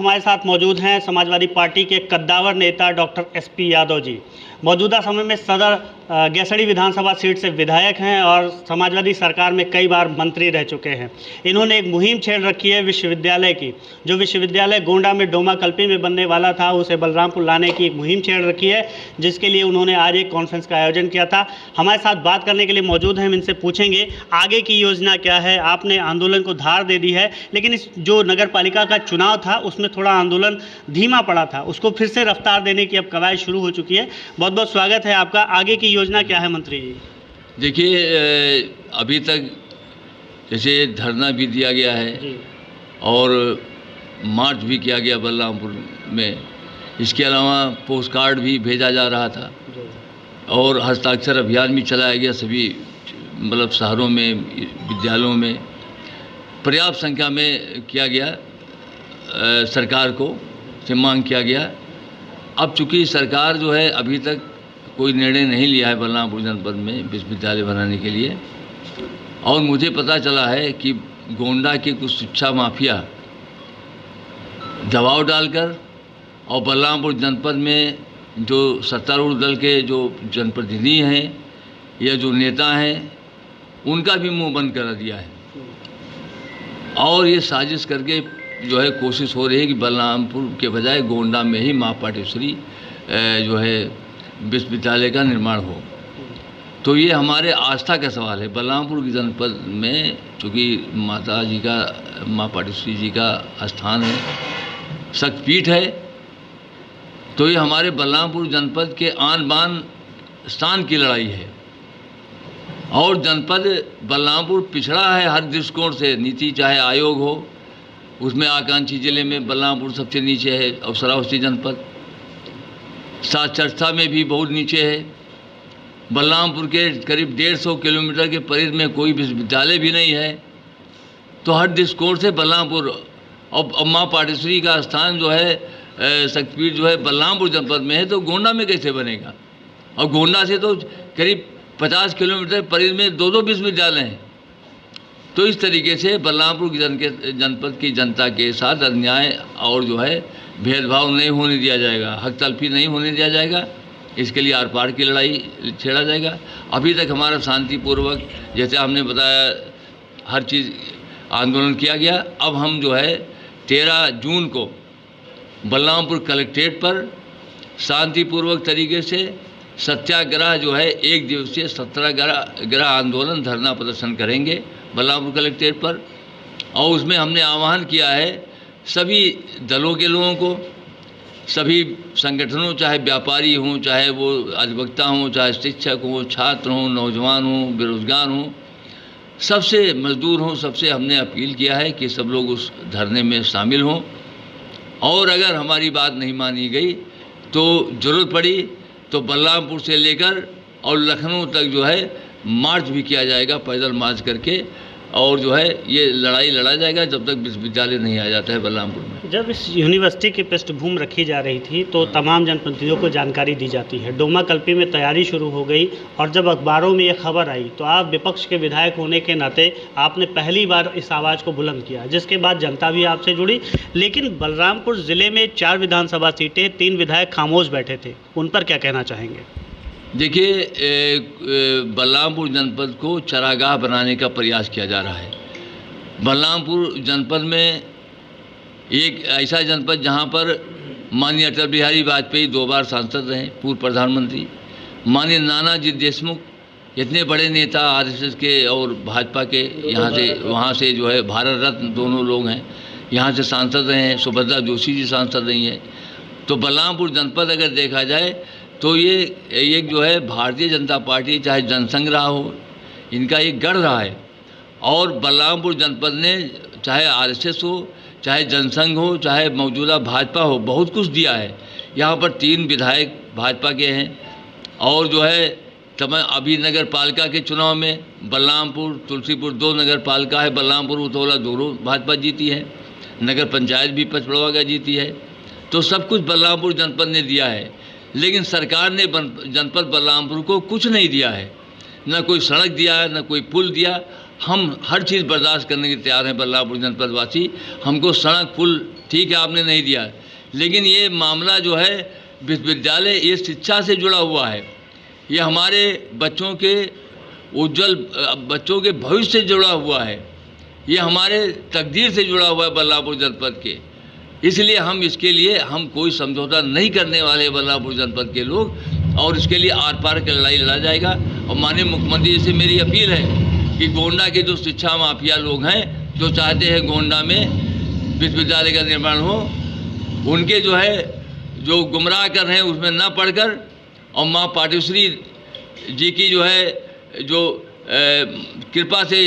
हमारे साथ मौजूद हैं समाजवादी पार्टी के कद्दावर नेता डॉक्टर SP यादव जी। मौजूदा समय में सदर गैसड़ी विधानसभा सीट से विधायक हैं और समाजवादी सरकार में कई बार मंत्री रह चुके हैं। इन्होंने एक मुहिम छेड़ रखी है विश्वविद्यालय की, जो विश्वविद्यालय गोंडा में डोमा कल्पी में बनने वाला था उसे बलरामपुर लाने की एक मुहिम छेड़ रखी है, जिसके लिए उन्होंने आज एक कॉन्फ्रेंस का आयोजन किया था। हमारे साथ बात करने के लिए मौजूद हैं, हम इनसे पूछेंगे आगे की योजना क्या है। आपने आंदोलन को धार दे दी है, लेकिन इस जो नगर पालिका का चुनाव था उसमें थोड़ा आंदोलन धीमा पड़ा था, उसको फिर से रफ्तार देने की अब कवायद शुरू हो चुकी है। बहुत बहुत स्वागत है आपका। आगे की योजना क्या है मंत्री जी? देखिए, अभी तक जैसे धरना भी दिया गया है और मार्च भी किया गया बलरामपुर में, इसके अलावा पोस्ट कार्ड भी भेजा जा रहा था और हस्ताक्षर अभियान भी चलाया गया सभी मतलब शहरों में, विद्यालयों में पर्याप्त संख्या में किया गया। सरकार को से मांग किया गया। अब चूँकि सरकार जो है अभी तक कोई निर्णय नहीं लिया है बलरामपुर जनपद में विश्वविद्यालय बनाने के लिए, और मुझे पता चला है कि गोंडा के कुछ शिक्षा माफिया दबाव डालकर और बलरामपुर जनपद में जो सत्तारूढ़ दल के जो जनप्रतिनिधि हैं या जो नेता हैं उनका भी मुंह बंद करा दिया है, और ये साजिश करके जो है कोशिश हो रही है कि बलरामपुर के बजाय गोंडा में ही माँ पाटेश्वरी जो है विश्वविद्यालय का निर्माण हो। तो ये हमारे आस्था का सवाल है। बलरामपुर की जनपद में चूँकि माता जी का, माँ पाटेश्वरी जी का स्थान है, शक्तिपीठ है, तो ये हमारे बलरामपुर जनपद के आन बान स्थान की लड़ाई है। और जनपद बलरामपुर पिछड़ा है हर दृष्टिकोण से, नीति चाहे आयोग हो उसमें आकांक्षी जिले में बलरामपुर सबसे नीचे है और श्रावस्ती जनपद साक्षरता में भी बहुत नीचे है। बलरामपुर के करीब 150 किलोमीटर के परिधि में कोई विश्वविद्यालय भी नहीं है। तो हर दृष्टिकोण से बलरामपुर और माँ पाटेश्वरी का स्थान जो है शक्तिपीठ जो है बलरामपुर जनपद में है, तो गोंडा में कैसे बनेगा? और गोंडा से तो करीब 50 किलोमीटर परिधि में 2 विश्वविद्यालय हैं। तो इस तरीके से बलरामपुर की जनपद की जनता के साथ अन्याय और जो है भेदभाव नहीं होने दिया जाएगा, हक तलफी नहीं होने दिया जाएगा। इसके लिए आर पार की लड़ाई छेड़ा जाएगा। अभी तक हमारा शांतिपूर्वक, जैसे हमने बताया, हर चीज़ आंदोलन किया गया। अब हम जो है 13 जून को बलरामपुर कलेक्ट्रेट पर शांतिपूर्वक तरीके से सत्याग्रह जो है 1 दिवसीय सत्याग्रह आंदोलन धरना प्रदर्शन करेंगे बलरामपुर कलेक्ट्रेट पर। और उसमें हमने आह्वान किया है सभी दलों के लोगों को, सभी संगठनों, चाहे व्यापारी हों, चाहे वो अधिवक्ता हों, चाहे शिक्षक हों, छात्र हों, नौजवान हों, बेरोजगार हों, सबसे मजदूर हों, सबसे हमने अपील किया है कि सब लोग उस धरने में शामिल हों। और अगर हमारी बात नहीं मानी गई तो ज़रूरत पड़ी तो बलरामपुर से लेकर और लखनऊ तक जो है मार्च भी किया जाएगा, पैदल मार्च करके, और जो है ये लड़ाई लड़ा जाएगा जब तक विश्वविद्यालय नहीं आ जाता है बलरामपुर में। जब इस यूनिवर्सिटी की पृष्ठभूमि रखी जा रही थी तो तमाम जनप्रतिनिधियों को जानकारी दी जाती है। डोमा कल्पी में तैयारी शुरू हो गई और जब अखबारों में ये खबर आई तो आप विपक्ष के विधायक होने के नाते आपने पहली बार इस आवाज़ को बुलंद किया, जिसके बाद जनता भी आपसे जुड़ी। लेकिन बलरामपुर ज़िले में 4 विधानसभा सीटें, 3 विधायक खामोश बैठे थे, उन पर क्या कहना चाहेंगे? देखिए, बलरामपुर जनपद को चरागाह बनाने का प्रयास किया जा रहा है। बलरामपुर जनपद में एक ऐसा जनपद जहां पर माननीय अटल बिहारी वाजपेयी 2 बार सांसद रहे, पूर्व प्रधानमंत्री, माननीय नानाजी देशमुख, इतने बड़े नेता RSS के और भाजपा के, यहाँ से वहाँ से जो है भारत रत्न दोनों लोग हैं, यहाँ से सांसद रहे हैं। सुभद्रा जोशी जी सांसद रही हैं। तो बलरामपुर जनपद अगर देखा जाए तो ये जो है भारतीय जनता पार्टी, चाहे जनसंघ रहा हो, इनका एक गढ़ रहा है। और बलरामपुर जनपद ने चाहे RSS हो, चाहे जनसंघ हो, चाहे मौजूदा भाजपा हो, बहुत कुछ दिया है। यहाँ पर 3 विधायक भाजपा के हैं और जो है अभी नगर पालिका के चुनाव में बलरामपुर, तुलसीपुर 2 नगर पालिका है, बलरामपुर, उतौला दोनों भाजपा जीती है, नगर पंचायत भी पचपड़वा का जीती है। तो सब कुछ बलरामपुर जनपद ने दिया है, लेकिन सरकार ने जनपद बलरामपुर को कुछ नहीं दिया है। न कोई सड़क दिया है, न कोई पुल दिया। हम हर चीज़ बर्दाश्त करने के तैयार हैं बलरामपुर जनपद वासी। हमको सड़क पुल ठीक है आपने नहीं दिया, लेकिन ये मामला जो है विश्वविद्यालय ये शिक्षा से जुड़ा हुआ है, ये हमारे बच्चों के उज्जवल बच्चों के भविष्य से जुड़ा हुआ है, ये हमारे तकदीर से जुड़ा हुआ है बलरामपुर जनपद के। इसलिए हम इसके लिए हम कोई समझौता नहीं करने वाले बलरामपुर जनपद के लोग, और इसके लिए आर पार की लड़ाई लड़ा जाएगा। और माननीय मुख्यमंत्री से मेरी अपील है कि गोंडा के जो शिक्षा माफिया लोग हैं जो चाहते हैं गोंडा में विश्वविद्यालय का निर्माण हो, उनके जो है जो गुमराह कर रहे हैं उसमें ना पढ़कर, और माँ पाटेश्वरी जी की जो है जो कृपा से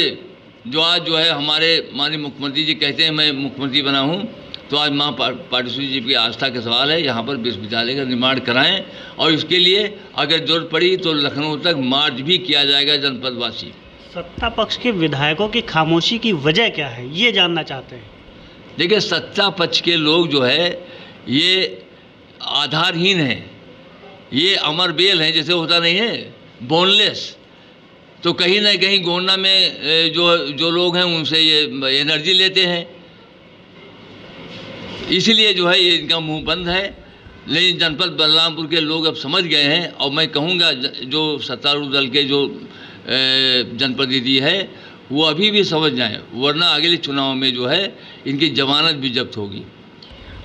जो आज जो है हमारे माननीय मुख्यमंत्री जी कहते हैं मैं मुख्यमंत्री बना हूँ, तो आज माँ पाटेश्वरी जी की आस्था का सवाल है यहाँ पर विश्वविद्यालय का निर्माण कराएं, और इसके लिए अगर जरूरत पड़ी तो लखनऊ तक मार्च भी किया जाएगा जनपदवासी। सत्ता पक्ष के विधायकों की खामोशी की वजह क्या है, ये जानना चाहते हैं। देखिए, सत्ता पक्ष के लोग जो है ये आधारहीन हैं, ये अमर बेल हैं, जैसे होता नहीं है बोनलेस। तो कहीं ना कहीं गोंडा में जो लोग हैं उनसे ये एनर्जी लेते हैं, इसलिए जो है ये इनका मुंह बंद है। लेकिन जनपद बलरामपुर के लोग अब समझ गए हैं, और मैं कहूँगा जो सत्तारूढ़ दल के जो जनप्रतिनिधि है वो अभी भी समझ जाएं, वरना अगले चुनाव में जो है इनकी जमानत भी जब्त होगी।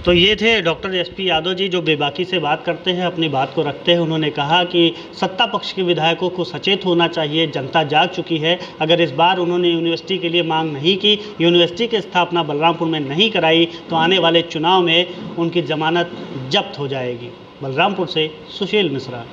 तो ये थे डॉक्टर एसपी यादव जी जो बेबाकी से बात करते हैं, अपनी बात को रखते हैं। उन्होंने कहा कि सत्ता पक्ष के विधायकों को सचेत होना चाहिए, जनता जाग चुकी है। अगर इस बार उन्होंने यूनिवर्सिटी के लिए मांग नहीं की, यूनिवर्सिटी की स्थापना बलरामपुर में नहीं कराई, तो आने वाले चुनाव में उनकी जमानत जब्त हो जाएगी। बलरामपुर से सुशील मिश्रा।